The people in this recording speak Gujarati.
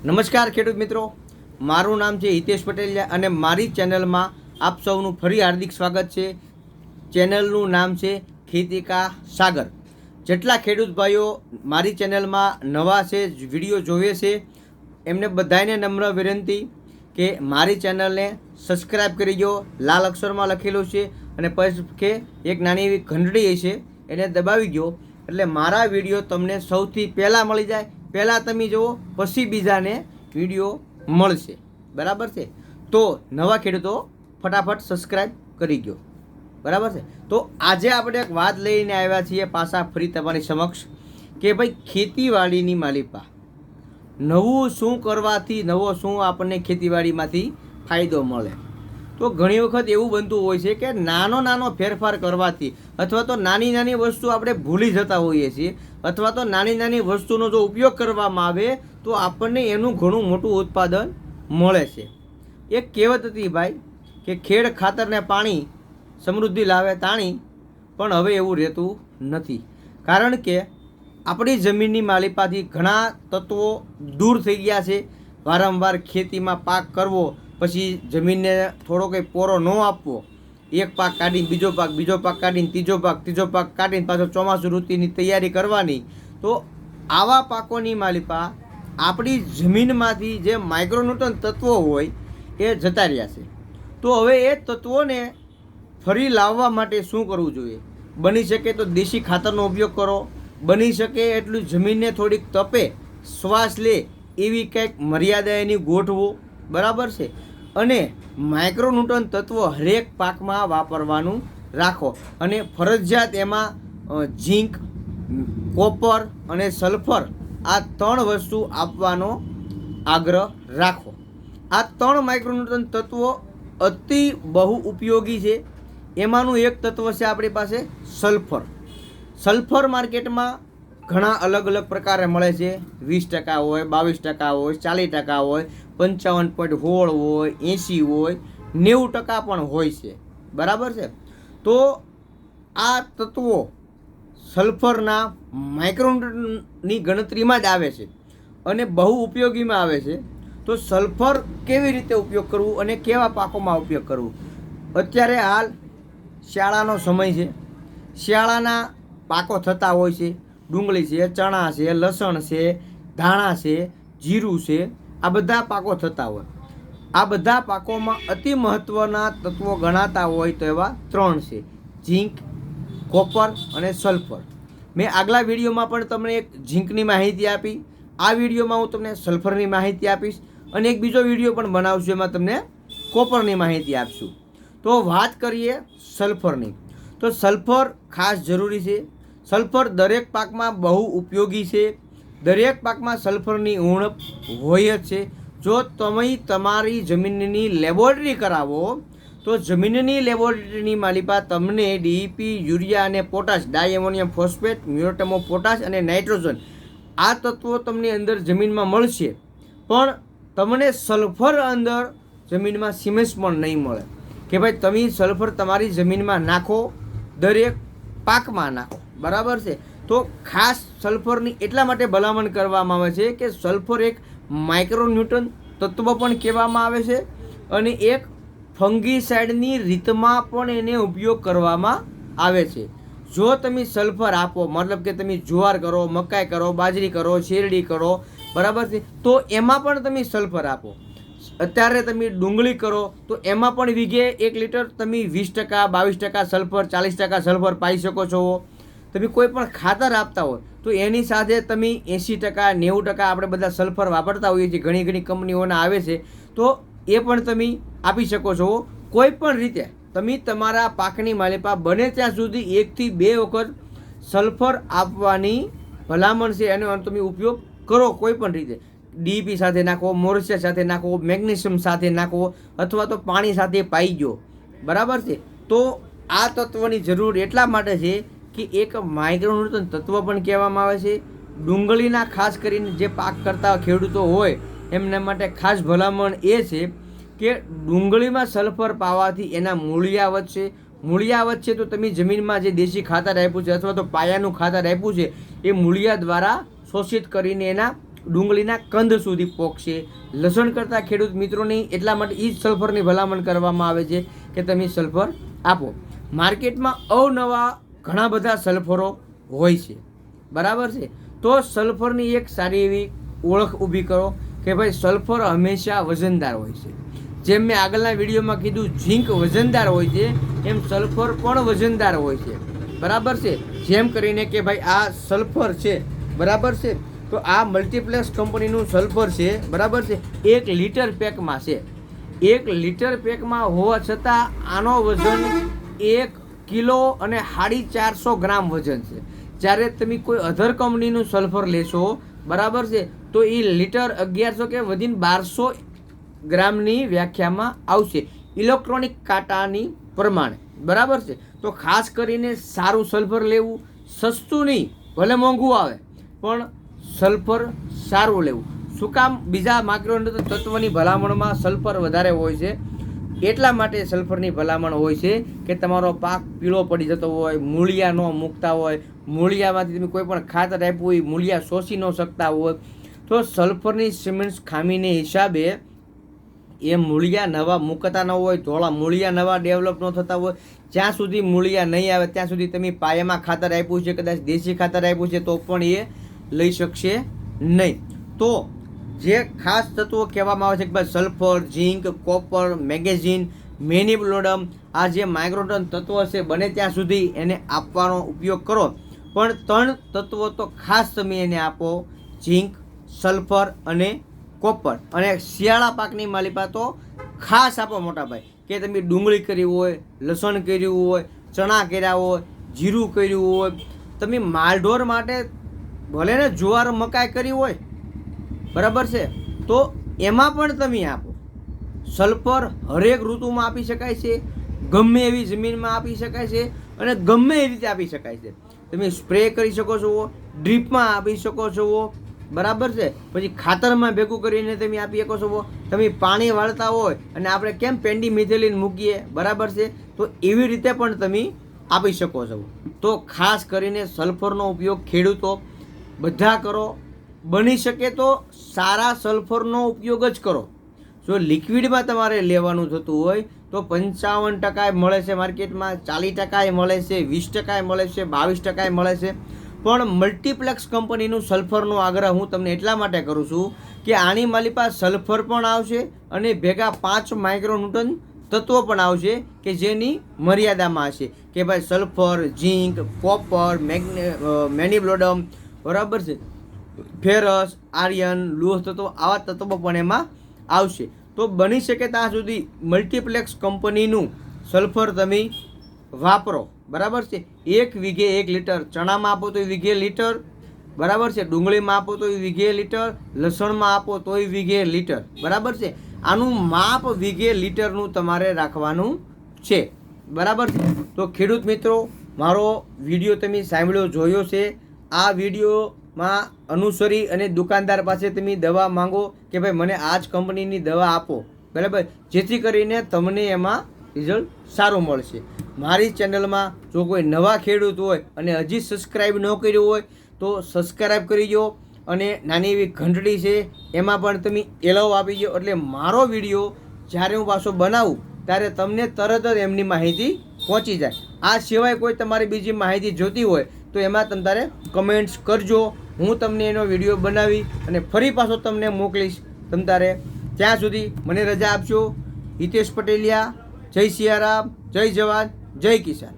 નમસ્કાર ખેડૂત મિત્રો, મારું નામ છે હિતેશ પટેલ અને મારી ચેનલમાં આપ સૌનું ફરી હાર્દિક સ્વાગત છે. ચેનલનું નામ છે ખેતી કા સાગર. જેટલા ખેડૂત ભાઈઓ મારી ચેનલમાં નવા છે, વિડીયો જોવે છે, એમને બધાને નમ્ર વિનંતી કે મારી ચેનલને સબસ્ક્રાઈબ કરી દો. લાલ અક્ષરમાં લખેલું છે અને પછી કે એક નાની એવી ઘંટડી છે એને દબાવી દો એટલે મારા વિડીયો તમને સૌથી પહેલાં મળી જાય. પહેલાં તમે જુઓ, પછી બીજાને વિડીયો મળશે. બરાબર છે? તો નવા ખેડૂતો ફટાફટ સબસ્ક્રાઈબ કરી દો. બરાબર છે? તો આજે આપણે એક વાત લઈને આવ્યા છીએ પાછા ફરી તમારી સમક્ષ કે ભાઈ ખેતીવાડીની માલિપા નવું શું કરવાથી નવો શું આપણને ખેતીવાડીમાંથી ફાયદો મળે. તો ઘણી વખત એવું બનતું હોય છે કે નાનો ફેરફાર કરવાથી અથવા તો નાની વસ્તુ આપણે ભૂલી જતા હોઈએ છીએ અથવા તો નાની વસ્તુનો જો ઉપયોગ કરવામાં આવે તો આપણને એનું ઘણું મોટું ઉત્પાદન મળે છે. એક કહેવત હતી ભાઈ કે ખેડ ખાતરને પાણી સમૃદ્ધિ લાવે તાણી, પણ હવે એવું રહેતું નથી. કારણ કે આપણી જમીનની માલિપાથી ઘણા તત્વો દૂર થઈ ગયા છે. વારંવાર ખેતીમાં પાક કરવો, પછી જમીનને થોડો કંઈ પોરો ન આપવો, એક પાક કાઢીને બીજો પાક કાઢીને ત્રીજો પાક કાઢીને પાછો ચોમાસું ઋતુની તૈયારી કરવાની. તો આવા પાકોની માલિપા આપણી જમીનમાંથી જે માઇક્રોન્યુટ્રન તત્વો હોય એ જતા રહ્યા છે. તો હવે એ તત્વોને ફરી લાવવા માટે શું કરવું જોઈએ? બની શકે તો દેશી ખાતરનો ઉપયોગ કરો, બની શકે એટલું જમીનને થોડીક તપે, શ્વાસ લે એવી કંઈક મર્યાદા એની ગોઠવો. બરાબર છે? અને માઇક્રોન્યુટ્રન તત્વો હરેક પાકમાં વાપરવાનું રાખો અને ફરજિયાત એમાં ઝીંક, કોપર અને સલ્ફર આ 3 વસ્તુ આપવાનો આગ્રહ રાખો. આ 3 માઇક્રોન્યુટ્રન તત્વો અતિ બહુ ઉપયોગી છે. એમાંનું એક તત્વ છે આપણી પાસે સલ્ફર. સલ્ફર માર્કેટમાં ઘણા અલગ પ્રકારે મળે છે. 20% હોય, 22% હોય, 40% હોય, 55.16 હોય, 80 હોય, 90% પણ હોય છે. બરાબર છે? તો આ તત્વો સલ્ફરના માઇક્રોન્યુટ્રનની ગણતરીમાં જ આવે છે અને બહુ ઉપયોગીમાં આવે છે. તો સલ્ફર કેવી રીતે ઉપયોગ કરવું અને કેવા પાકોમાં ઉપયોગ કરવું? અત્યારે હાલ શિયાળાનો સમય છે. શિયાળાના પાકો થતા હોય છે. ડુંગળી છે, ચણા છે, લસણ છે, ધાણા છે, જીરું છે, આ બધા પાકો થતા હોય. આ બધા પાકોમાં અતિ મહત્ત્વના તત્વો ગણાતા હોય તો એવા 3 છે: ઝીંક, કોપર અને સલ્ફર. મેં આગલા વિડીયોમાં પણ તમને એક ઝીંકની માહિતી આપી. આ વિડીયોમાં હું તમને સલ્ફરની માહિતી આપીશ અને એક બીજો વિડીયો પણ બનાવશું, એમાં તમને કોપરની માહિતી આપશું. તો વાત કરીએ સલ્ફરની. તો સલ્ફર ખાસ જરૂરી છે. સલ્ફર દરેક પાકમાં બહુ ઉપયોગી છે. દરેક પાકમાં સલ્ફરની ઉણપ હોય જ છે. જો તમે તમારી જમીનની લેબોરેટરી કરાવો તો જમીનની લેબોરેટરીની માલિપા તમને ડીઈપી, યુરિયા અને potash, diammonium phosphate, muriate of potash અને નાઇટ્રોજન આ તત્વો તમને અંદર જમીનમાં મળશે, પણ તમને સલ્ફર અંદર જમીનમાં સિમેન્સ પણ નહીં મળે. કે ભાઈ તમે સલ્ફર તમારી જમીનમાં નાખો, દરેક પાકમાં નાખો. બરાબર છે? તો ખાસ સલ્ફરની એટલા માટે ભલામણ કરવામાં આવે છે કે સલ્ફર એક માઇક્રોન્યુટ્રન તત્વ પણ કહેવામાં આવે છે અને એક ફંગીસાઇડની રીતમાં પણ એને ઉપયોગ કરવામાં આવે છે. જો તમે સલ્ફર આપો, મતલબ કે તમે જુવાર કરો, મકાઈ કરો, બાજરી કરો, શેરડી કરો, બરાબર છે, તો એમાં પણ તમે સલ્ફર આપો. અત્યારે તમે ડુંગળી કરો તો એમાં પણ વીઘે 1 લીટર તમે 20%, 22% સલ્ફર, 40% સલ્ફર પાઈ શકો છો. તમે કોઈ પણ ખાતર આપતા હોય તો એની સાથે તમે 80%, 90% આપણે બધા સલ્ફર વાપરતા હોઈએ છીએ. ઘણી કંપનીઓના આવે છે, તો એ પણ તમે આપી શકો છો. કોઈ પણ રીતે તમે તમારા પાકની માલિપા બને ત્યાં સુધી 1 થી 2 વખત સલ્ફર આપવાની ભલામણ છે. એનો તમે ઉપયોગ કરો કોઈ પણ રીતે. ડીઈપી સાથે નાખો, મોરસિયા સાથે નાખો, મેગ્નેશિયમ સાથે નાખો અથવા તો પાણી સાથે પાઈ ગયો. બરાબર છે? તો આ તત્વની જરૂર એટલા માટે છે કે એક માઇક્રોન્યુટ્રન તત્વ પણ કહેવામાં આવે છે. ડુંગળીના ખાસ કરીને જે પાક કરતા ખેડૂતો હોય એમના માટે ખાસ ભલામણ એ છે કે ડુંગળીમાં સલ્ફર પાવાથી એના મૂળિયા વધશે. મૂળિયા વધશે તો તમે જમીનમાં જે દેશી ખાતર આપ્યું છે અથવા તો પાયાનું ખાતર આપ્યું છે એ મૂળિયા દ્વારા શોષિત કરીને એના ડુંગળીના કંદ સુધી પોખશે. લસણ કરતા ખેડૂત મિત્રોની એટલા માટે એ જ સલ્ફરની ભલામણ કરવામાં આવે છે કે તમે સલ્ફર આપો. માર્કેટમાં અવનવા ઘણા બધા સલ્ફરો હોય છે, બરાબર છે. તો સલ્ફરની એક સારી એવી ઓળખ ઊભી કરો કે ભાઈ સલ્ફર હંમેશા વજનદાર હોય છે. જેમ મેં આગળના વિડીયોમાં કીધું ઝીંક વજનદાર હોય છે, એમ સલ્ફર પણ વજનદાર હોય છે, બરાબર છે. જેમ કરીને કે ભાઈ આ સલ્ફર છે, બરાબર છે. તો આ મલ્ટીપ્લેક્સ કંપનીનું સલ્ફર છે, બરાબર છે. 1 લીટર પેકમાં છે. 1 લીટર પેકમાં હોવા છતાં આનો વજન 1 કિલો અને 450 ગ્રામ વજન છે. જ્યારે તમે કોઈ અધર કંપનીનું સલ્ફર લેશો, બરાબર છે, તો એ લીટર 1100 કે વધીને 1200 ગ્રામની વ્યાખ્યામાં આવશે ઇલેક્ટ્રોનિક કાંટાની પ્રમાણે, બરાબર છે. તો ખાસ કરીને સારું સલ્ફર લેવું, સસ્તું નહીં, ભલે મોંઘું આવે પણ સલ્ફર સારું લેવું. શું કામ? બીજા માઇક્રો તત્વની ભલામણમાં સલ્ફર વધારે હોય છે, એટલા માટે સલ્ફરની ભલામણ હોય છે કે તમારો પાક પીળો પડી જતો હોય, મૂળિયા ન મૂકતા હોય, મૂળિયામાંથી તમે કોઈ પણ ખાતર આપ્યું હોય, મૂળિયા શોષી ન શકતા હોય, તો સલ્ફરની સિમેન્ટ ખામીને હિસાબે એ મૂળિયા નવા મૂકતા ન હોય, ધોળા મૂળિયા નવા ડેવલપ ન થતા હોય. જ્યાં સુધી મૂળિયા નહીં આવે ત્યાં સુધી તમે પાયામાં ખાતર આપ્યું છે, કદાચ દેશી ખાતર આપ્યું છે, તો પણ એ લઈ શકશે નહીં. તો જે ખાસ તત્વો કહેવામાં આવે છે કે ભાઈ સલ્ફર, ઝીંક, કોપર, મેગ્નેઝિન, મેનિબ્લોડમ, આ જે માઇક્રોટન તત્વો છે બને ત્યાં સુધી એને આપવાનો ઉપયોગ કરો. પણ 3 તત્વો તો ખાસ તમે એને આપો: ઝીંક, સલ્ફર અને કોપર. અને શિયાળા પાકની માલિપા તો ખાસ આપો મોટા ભાઈ, કે તમે ડુંગળી કરી હોય, લસણ કર્યું હોય, ચણા કર્યા હોય, જીરું કર્યું હોય, તમે માલઢોર માટે ભલે ને જુવાર મકાઈ કરી હોય, બરાબર છે, તો એમાં પણ તમે આપો. સલ્ફર હરેક ઋતુમાં આપી શકાય છે, ગમે એવી જમીનમાં આપી શકાય છે અને ગમે એ રીતે આપી શકાય છે. તમે સ્પ્રે કરી શકો છો, ડ્રીપમાં આપી શકો છો, બરાબર છે. પછી ખાતરમાં ભેગું કરીને તમે આપી શકો છો. તમે પાણી વાળતા હોય અને આપણે કેમ પેન્ડી મિથેલિન મૂકીએ, બરાબર છે, તો એવી રીતે પણ તમે આપી શકો છો. તો ખાસ કરીને સલ્ફરનો ઉપયોગ ખેડૂતો બધા કરો. બની શકે તો સારા સલ્ફરનો ઉપયોગ જ કરો. જો લિક્વિડમાં તમારે લેવાનું થતું હોય તો 55% મળે છે માર્કેટમાં, 40% મળે છે, 20% મળે છે, 22% મળે છે. પણ મલ્ટીપ્લેક્સ કંપનીનું સલ્ફરનો આગ્રહ હું તમને એટલા માટે કરું છું કે આની માલિપા સલ્ફર પણ આવશે અને ભેગા 5 માઇક્રોન્યુટન તત્વો પણ આવશે કે જેની મર્યાદામાં હશે કે ભાઈ સલ્ફર, ઝીંક, કોપર, મેનિબ્લોડમ, બરાબર છે, ફેરસ, આર્યન, લોહ તત્વો, આવા તત્વો પણ એમાં આવશે. તો બની શકે ત્યાં સુધી મલ્ટીપ્લેક્સ કંપનીનું સલ્ફર તમે વાપરો, બરાબર છે. 1 વીઘે 1 લીટર, ચણામાં આપો તો વીઘે લીટર, બરાબર છે, ડુંગળીમાં આપો તો વીઘે લીટર, લસણમાં આપો તોય વીઘે લીટર, બરાબર છે. આનું માપ વીઘે લીટરનું તમારે રાખવાનું છે, બરાબર છે. તો ખેડૂત મિત્રો, મારો વિડીયો તમે સાંભળ્યો, જોયો છે. આ વિડીયોમાં અનુસરી અને દુકાનદાર પાસે તમે દવા માંગો કે ભાઈ મને આ જ કંપનીની દવા આપો, બરાબર, જેથી કરીને તમને એમાં રિઝલ્ટ સારું મળશે. મારી ચેનલમાં જો કોઈ નવા ખેડૂત હોય અને હજી સબસ્ક્રાઈબ ન કર્યું હોય તો સબસ્ક્રાઈબ કરી દો અને નાની એવી ઘંટડી છે એમાં પણ તમે એલાવ આપી દો, એટલે મારો વિડીયો જ્યારે હું પાછો બનાવું ત્યારે તમને તરત જ એમની માહિતી પહોંચી જાય. આ સિવાય કોઈ તમારી બીજી માહિતી જોતી હોય તો એમાં તમે તારે કમેન્ટ્સ કરજો. હું તમને એનો વિડીયો બનાવી અને ફરી પાછો તમને મોકલીશ. તમ તારે ત્યાં સુધી મને રજા આપજો. હિતેશ પટેલિયા. જય સિયારામ, જય જવાન, જય કિસાન.